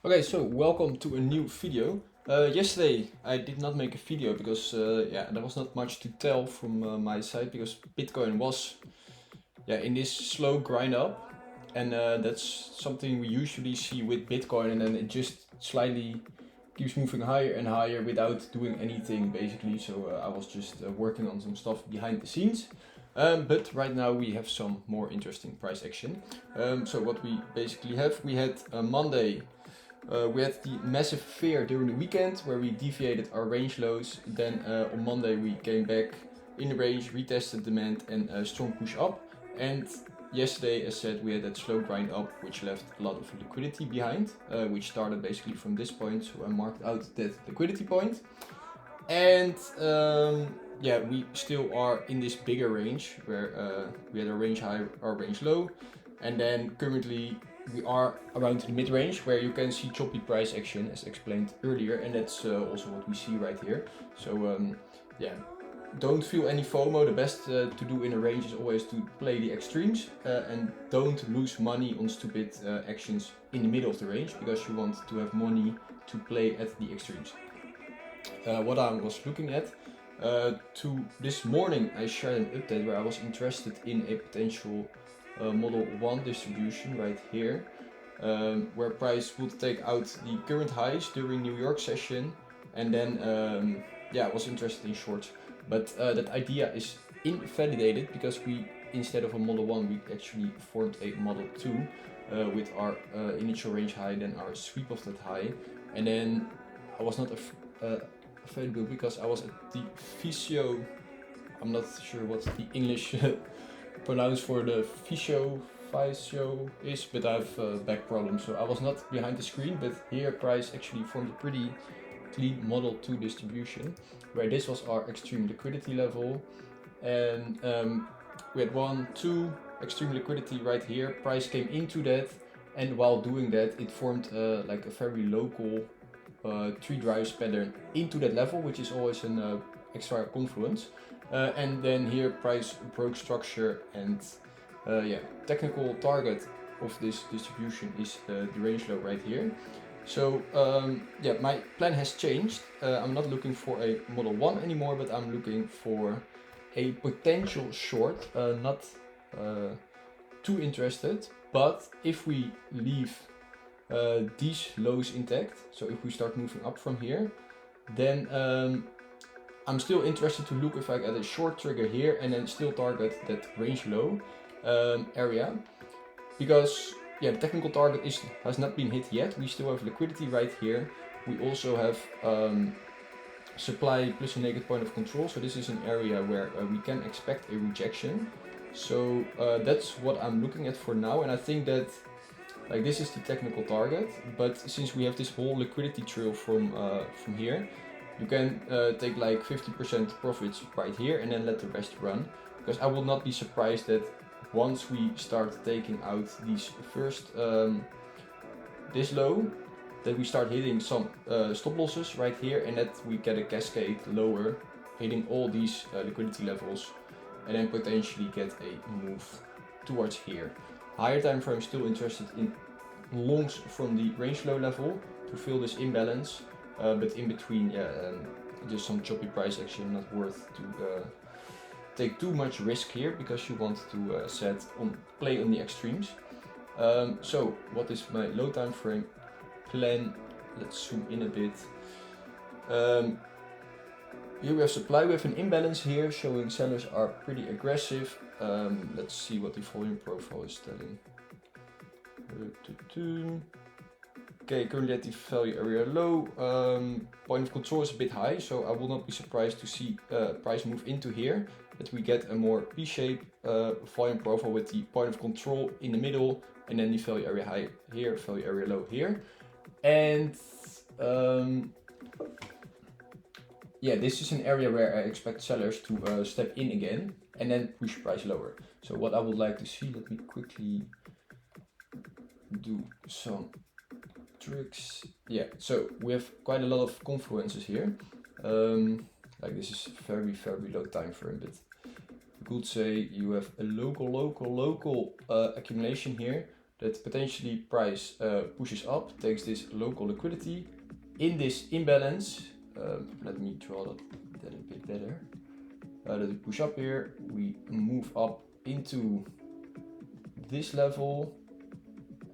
Okay, so welcome to a new video. Yesterday I did not make a video because there was not much to tell from my side because Bitcoin was in this slow grind up, and that's something we usually see with Bitcoin, and then it just slightly keeps moving higher and higher without doing anything basically. So I was just working on some stuff behind the scenes. But right now we have some more interesting price action. So what we basically have, we had Monday. We had the massive fear during the weekend where we deviated our range lows. Then on Monday we came back in the range, retested demand and a strong push up. And yesterday, as said, we had that slow grind up, which left a lot of liquidity behind, which started basically from this point. So I marked out that liquidity point. And we still are in this bigger range where we had our range high, our range low. And then currently we are around the mid-range where you can see choppy price action as explained earlier, and that's also what we see right here. So don't feel any FOMO. The best to do in a range is always to play the extremes and don't lose money on stupid actions in the middle of the range, because you want to have money to play at the extremes. What I was looking at, to this morning I shared an update where I was interested in a potential Model 1 distribution right here, where price would take out the current highs during New York session, and then I was interested in shorts. But that idea is invalidated because we, instead of a Model 1, we actually formed a Model 2 with our initial range high, then our sweep of that high, and then I was not available because I was at the physio. I'm not sure what the English pronounced for the physio is, but I have back problems, so I was not behind the screen. But here price actually formed a pretty clean Model 2 distribution, where this was our extreme liquidity level, and we had 1, 2 extreme liquidity right here. Price came into that, and while doing that it formed like a very local 3 drives pattern into that level, which is always an extra confluence. And then here price broke structure, and technical target of this distribution is the range low right here. So my plan has changed. I'm not looking for a Model 1 anymore, but I'm looking for a potential short. Not too interested, but if we leave these lows intact, so if we start moving up from here, then I'm still interested to look if I get a short trigger here and then still target that range low area, because the technical target has not been hit yet. We still have liquidity right here. We also have supply plus a negative point of control, so this is an area where we can expect a rejection. So that's what I'm looking at for now, and I think that this is the technical target. But since we have this whole liquidity trail from here, you can take like 50% profits right here and then let the rest run, because I will not be surprised that once we start taking out these first this low, that we start hitting some stop losses right here, and that we get a cascade lower, hitting all these liquidity levels, and then potentially get a move towards here. Higher time frame, still interested in longs from the range low level to fill this imbalance, but in between, just some choppy price action. Not worth to take too much risk here, because you want to play on the extremes. So what is my low time frame plan? Let's zoom in a bit. Here we have supply. We have an imbalance here showing sellers are pretty aggressive. Let's see what the volume profile is telling. Okay, currently at the value area low. Point of control is a bit high, so I will not be surprised to see price move into here, that we get a more P-shape volume profile with the point of control in the middle, and then the value area high here, value area low here. And this is an area where I expect sellers to step in again and then push price lower. So what I would like to see, let me quickly do some tricks. So we have quite a lot of confluences here. This is very low time frame, but you could say you have a local accumulation here that potentially price pushes up, takes this local liquidity in this imbalance. Let me draw that a bit better. That we push up here, we move up into this level,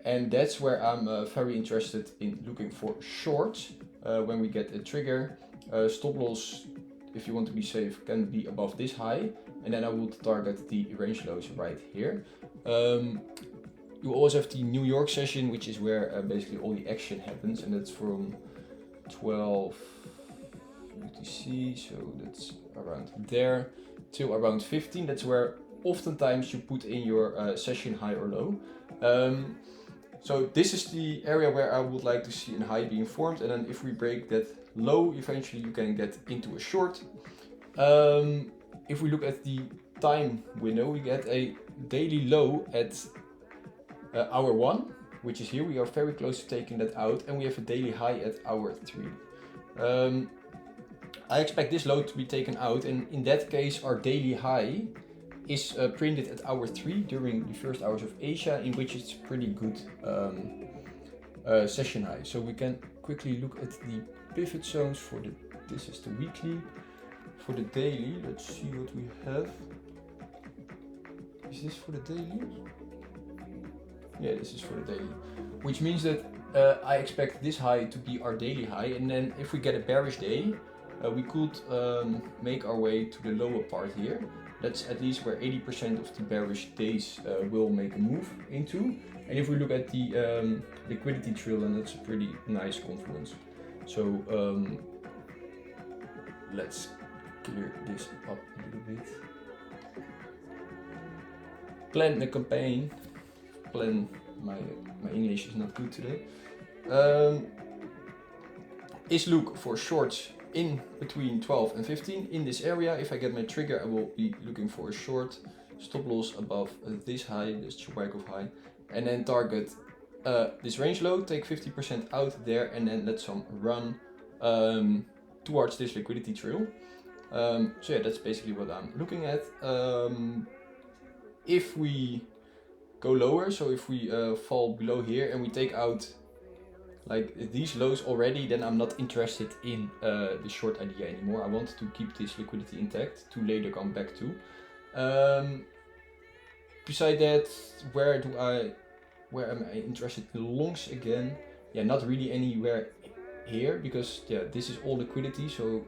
and that's where I'm very interested in looking for shorts when we get a trigger. Stop loss, if you want to be safe, can be above this high, and then I would target the range lows right here. You always have the New York session, which is where basically all the action happens, and that's from 12 UTC, so that's around there, till around 15. That's where oftentimes you put in your session high or low. So this is the area where I would like to see a high being formed, and then if we break that low, eventually you can get into a short. If we look at the time window, we get a daily low at hour 1, which is here. We are very close to taking that out, and we have a daily high at hour 3. I expect this low to be taken out, and in that case our daily high is printed at hour 3 during the first hours of Asia, in which it's pretty good session high. So we can quickly look at the pivot zones for this is the weekly. For the daily, let's see what we have. Is this for the daily? Yeah, this is for the daily, which means that I expect this high to be our daily high, and then if we get a bearish day, we could make our way to the lower part here. That's at least where 80% of the bearish days will make a move into. And if we look at the liquidity trail, then that's a pretty nice confluence. So let's clear this up a little bit. Plan the campaign. My English is not good today. Is look for shorts in between 12 and 15 in this area. If I get my trigger, I will be looking for a short. Stop loss above this high, this Chicago high, and then target this range low, take 50% out there, and then let some run towards this liquidity trail. So yeah, that's basically what I'm looking at. If we go lower, so if we fall below here and we take out like these lows already, then I'm not interested in the short idea anymore. I want to keep this liquidity intact to later come back to. Beside that, where am I interested in longs again? Yeah, not really anywhere here, because yeah, this is all liquidity. So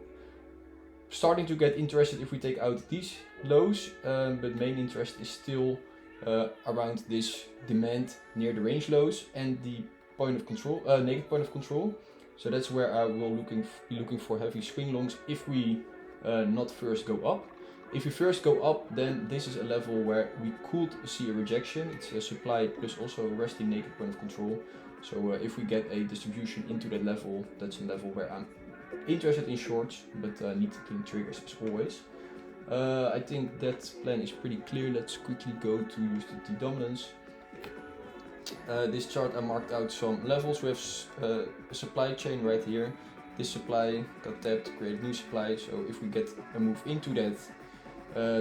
starting to get interested if we take out these lows, but main interest is still around this demand near the range lows and the point of control, negative point of control. So that's where I will be looking for heavy swing longs if we not first go up. If we first go up, then this is a level where we could see a rejection. It's a supply plus also a resting negative point of control. So if we get a distribution into that level, that's a level where I'm interested in shorts, but need to clean triggers as always. I think that plan is pretty clear. Let's quickly go to USDT dominance. This chart I marked out some levels. We have a supply chain right here. This supply got tapped, create new supply. So if we get a move into that,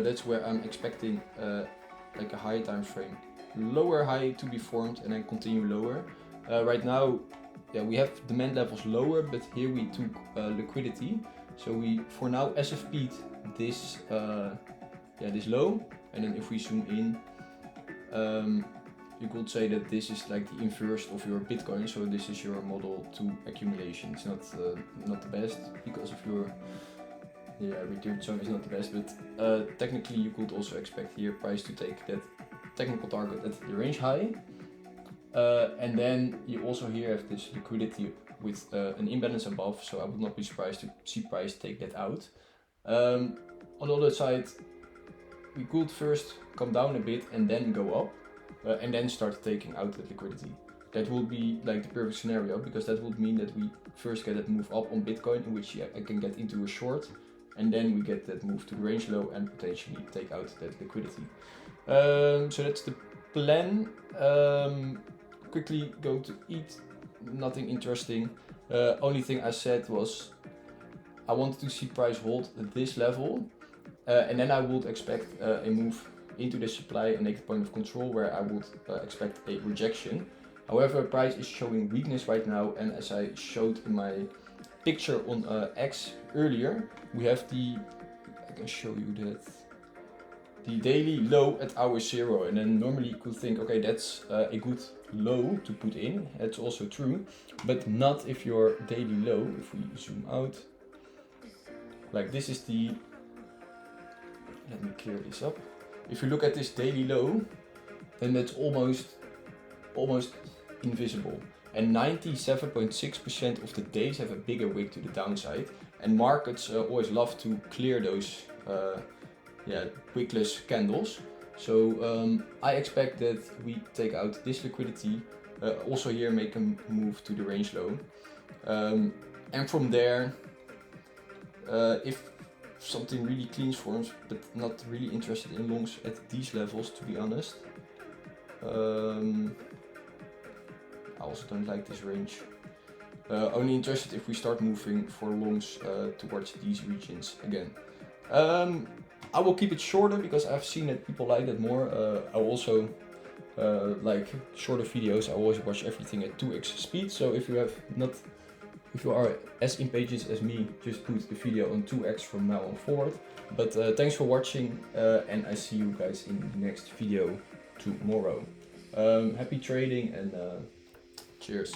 that's where I'm expecting like a high time frame, lower high to be formed, and then continue lower. Right now, yeah, we have demand levels lower, but here we took liquidity. So we, for now, SFP'd this, this low, and then if we zoom in, you could say that this is like the inverse of your Bitcoin. So this is your model to accumulation. It's not the best because of your return zone is not the best, but technically you could also expect here price to take that technical target at the range high, and then you also here have this liquidity with an imbalance above. So I would not be surprised to see price take that out. On the other side, we could first come down a bit and then go up. And then start taking out that liquidity. That would be like the perfect scenario, because that would mean that we first get that move up on Bitcoin, in which I can get into a short, and then we get that move to the range low and potentially take out that liquidity. So that's the plan. Quickly going to eat, nothing interesting. Only thing I said was I wanted to see price hold at this level, and then I would expect a move into the supply and make the point of control where I would expect a rejection. However, price is showing weakness right now, and as I showed in my picture on X earlier, we have I can show you that, the daily low at hour 0, and then normally you could think, okay, that's a good low to put in. That's also true, but not if your daily low, if we zoom out, like this is let me clear this up. If you look at this daily low, then that's almost invisible. And 97.6% of the days have a bigger wick to the downside. And markets always love to clear those wickless candles. So I expect that we take out this liquidity, also here make a move to the range low. And from there, if something really clean forms, but not really interested in longs at these levels, to be honest. I also don't like this range. Only interested if we start moving for longs towards these regions again. I will keep it shorter because I've seen that people like that more. I also like shorter videos. I always watch everything at 2x speed. So if you are as impatient as me, just put the video on 2x from now on forward. But thanks for watching, and I see you guys in the next video tomorrow. Happy trading and cheers.